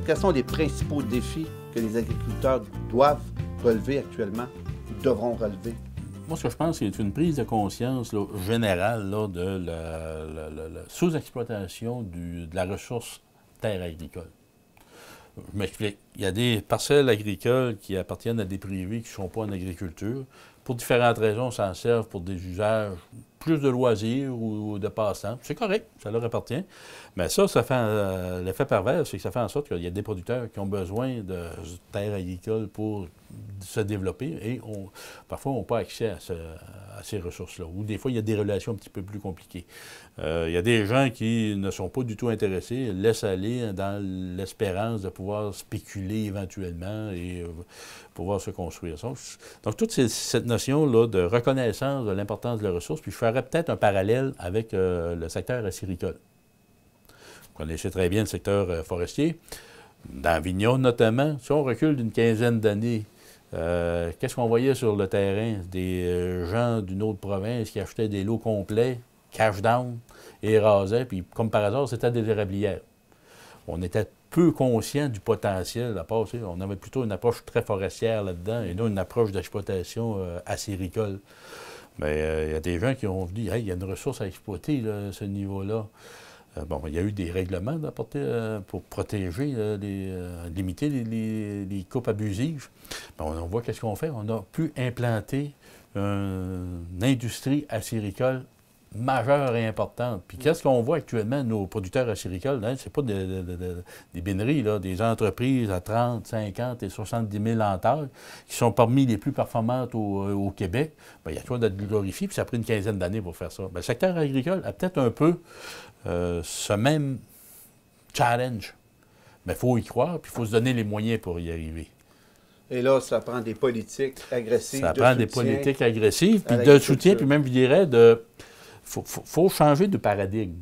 quels sont les principaux défis que les agriculteurs doivent relever actuellement, devront relever? Moi, ce que je pense, c'est une prise de conscience là, générale là, de la sous-exploitation de la ressource terre agricole. Je m'explique. Il y a des parcelles agricoles qui appartiennent à des privés qui ne sont pas en agriculture. Pour différentes raisons, s'en servent pour des usages plus de loisirs ou de passe-temps. C'est correct, ça leur appartient. Mais ça fait l'effet pervers, c'est que ça fait en sorte qu'il y a des producteurs qui ont besoin de terres agricoles pour se développer et parfois n'ont pas accès à ces ressources-là. Ou des fois, il y a des relations un petit peu plus compliquées. Il y a des gens qui ne sont pas du tout intéressés, laissent aller dans l'espérance de pouvoir spéculer éventuellement et pouvoir se construire. Donc, toute cette notion-là de reconnaissance de l'importance de la ressource, puis je ferais peut-être un parallèle avec le secteur acéricole. Vous connaissez très bien le secteur forestier. Dans Avignon, notamment, si on recule d'une quinzaine d'années, qu'est-ce qu'on voyait sur le terrain? Des gens d'une autre province qui achetaient des lots complets, cash down, et rasaient, puis comme par hasard, c'était des érablières. On était peu conscient du potentiel à part, on avait plutôt une approche très forestière là-dedans, et non une approche d'exploitation acéricole. Mais il y a des gens qui ont dit, hey, il y a une ressource à exploiter, là, à ce niveau-là. Bon, il y a eu des règlements pour protéger, limiter les coupes abusives. Bon, on voit qu'est-ce qu'on fait. On a pu implanter une industrie acéricole majeure et importante. Puis qu'est-ce qu'on voit actuellement, nos producteurs acéricoles, hein, c'est pas des bineries, là, des entreprises à 30, 50 et 70 000 en taille, qui sont parmi les plus performantes au Québec. Bien, il y a quoi de glorifier, puis ça a pris une quinzaine d'années pour faire ça. Bien, le secteur agricole a peut-être un peu ce même challenge. Mais il faut y croire, puis il faut se donner les moyens pour y arriver. Et là, ça prend des politiques agressives. Ça prend des politiques agressives, puis de soutien, puis même, je dirais, faut changer de paradigme.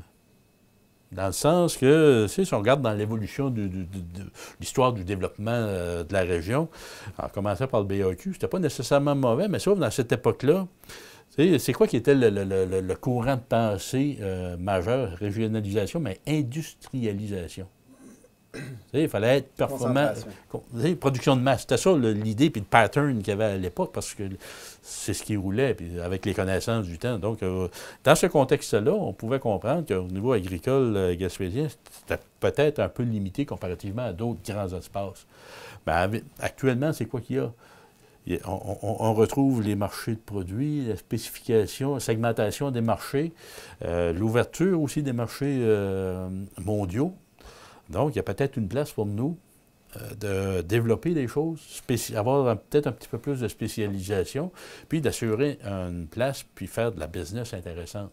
Dans le sens que, si on regarde dans l'évolution de l'histoire du développement de la région, en commençant par le BAQ, c'était pas nécessairement mauvais, mais sauf dans cette époque-là, c'est quoi qui était le courant de pensée majeur? Régionalisation, mais industrialisation. Il fallait être performant. Production de masse. C'était ça l'idée puis le pattern qu'il y avait à l'époque, parce que c'est ce qui roulait puis avec les connaissances du temps. Donc, dans ce contexte-là, on pouvait comprendre qu'au niveau agricole gaspésien, c'était peut-être un peu limité comparativement à d'autres grands espaces. Mais actuellement, c'est quoi qu'il y a? On retrouve les marchés de produits, la spécification, la segmentation des marchés, l'ouverture aussi des marchés mondiaux. Donc, il y a peut-être une place pour nous de développer des choses, avoir peut-être un petit peu plus de spécialisation, puis d'assurer une place, puis faire de la business intéressante.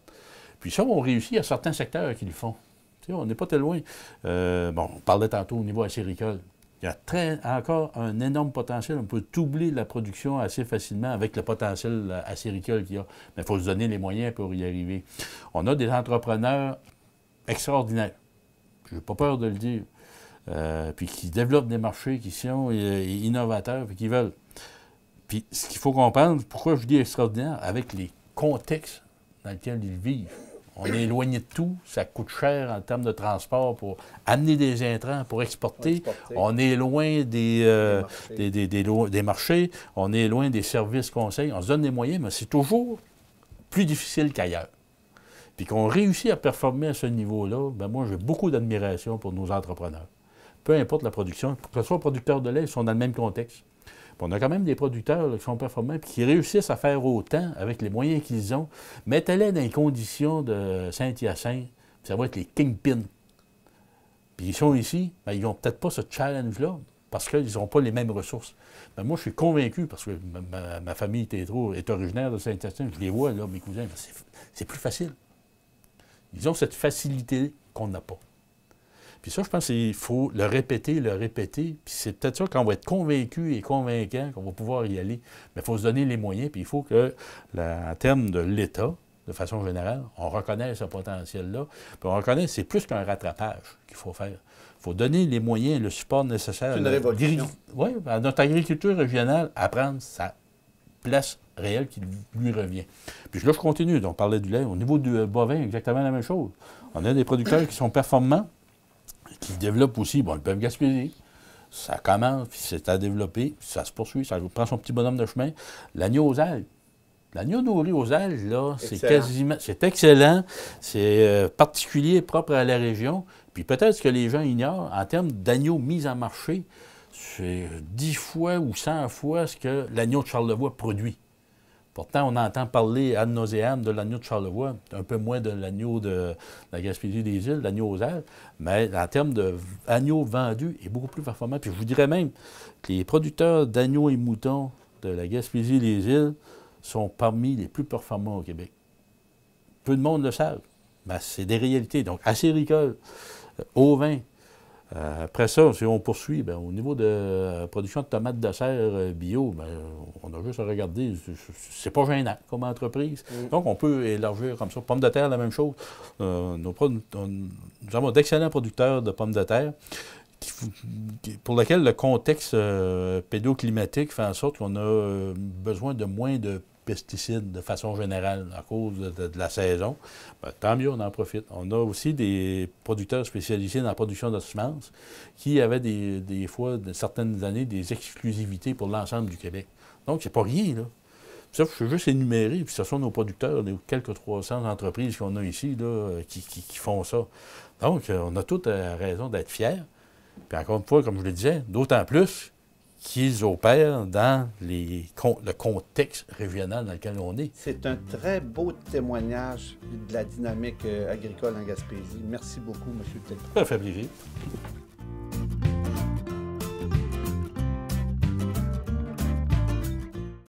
Puis ça, on réussit à certains secteurs qui le font. Tu sais, on n'est pas très loin. Bon, on parlait tantôt au niveau acéricole. Il y a encore un énorme potentiel. On peut doubler la production assez facilement avec le potentiel acéricole qu'il y a. Mais il faut se donner les moyens pour y arriver. On a des entrepreneurs extraordinaires. Je n'ai pas peur de le dire. Puis qui développent des marchés qui sont innovateurs et qui veulent. Puis ce qu'il faut comprendre, pourquoi je dis extraordinaire, avec les contextes dans lesquels ils vivent. On est éloigné de tout, ça coûte cher en termes de transport pour amener des intrants, pour exporter. On est loin des marchés, on est loin des services conseils. On se donne des moyens, mais c'est toujours plus difficile qu'ailleurs. Puis qu'on réussit à performer à ce niveau-là, bien moi, j'ai beaucoup d'admiration pour nos entrepreneurs. Peu importe la production, que ce soit producteurs de lait, ils sont dans le même contexte. Puis on a quand même des producteurs là, qui sont performants et qui réussissent à faire autant avec les moyens qu'ils ont. Mettez-les dans les conditions de Saint-Hyacinthe, ça va être les kingpins. Puis ils sont ici, bien, ils n'ont peut-être pas ce challenge-là parce qu'ils n'ont pas les mêmes ressources. Mais moi, je suis convaincu, parce que ma famille est originaire de Saint-Hyacinthe, je les vois, là, mes cousins, c'est plus facile. Ils ont cette facilité qu'on n'a pas. Puis ça, je pense qu'il faut le répéter, puis c'est peut-être ça qu'on va être convaincu et convaincant qu'on va pouvoir y aller. Mais il faut se donner les moyens, puis il faut que, en termes de l'État, de façon générale, on reconnaisse ce potentiel-là. Puis on reconnaît que c'est plus qu'un rattrapage qu'il faut faire. Il faut donner les moyens, le support nécessaire. C'est une révolution. Oui, à notre agriculture régionale, à prendre sa place réelle qui lui revient. Puis là, je continue. Donc, on parlait du lait. Au niveau du bovin, exactement la même chose. On a des producteurs qui sont performants, qui développent aussi, bon, ils peuvent gaspiller. Ça commence, puis c'est à développer, puis ça se poursuit, ça prend son petit bonhomme de chemin. L'agneau aux algues. L'agneau nourri aux algues, là, c'est quasiment... C'est excellent, c'est particulier, propre à la région. Puis peut-être ce que les gens ignorent, en termes d'agneaux mis en marché, c'est 10 fois ou 100 fois ce que l'agneau de Charlevoix produit. Pourtant, on entend parler ad nauseam de l'agneau de Charlevoix, un peu moins de l'agneau de la Gaspésie-des-Îles, l'agneau aux algues, mais en termes d'agneaux vendus, il est beaucoup plus performant. Puis je vous dirais même que les producteurs d'agneaux et moutons de la Gaspésie-des-Îles sont parmi les plus performants au Québec. Peu de monde le savent, mais c'est des réalités. Donc, acéricole, au vin. Après ça, si on poursuit, bien, au niveau de la production de tomates de serre bio, bien, on a juste à regarder. C'est pas gênant comme entreprise. Donc, on peut élargir comme ça. Pommes de terre, la même chose. Nous avons d'excellents producteurs de pommes de terre pour lesquels le contexte pédoclimatique fait en sorte qu'on a besoin de moins de pesticides de façon générale à cause de la saison. Bien, tant mieux, on en profite. On a aussi des producteurs spécialisés dans la production de semences qui avaient des fois, de certaines années, des exclusivités pour l'ensemble du Québec. Donc, c'est pas rien, là. Ça, je suis juste énuméré, puis ce sont nos producteurs, les quelques 300 entreprises qu'on a ici, là, qui font ça. Donc, on a toute raison d'être fiers. Puis encore une fois, comme je le disais, d'autant plus qu'ils opèrent dans le contexte régional dans lequel on est. C'est un très beau témoignage de la dynamique agricole en Gaspésie. Merci beaucoup, M. Tétreault. Tout à fait, Brigitte.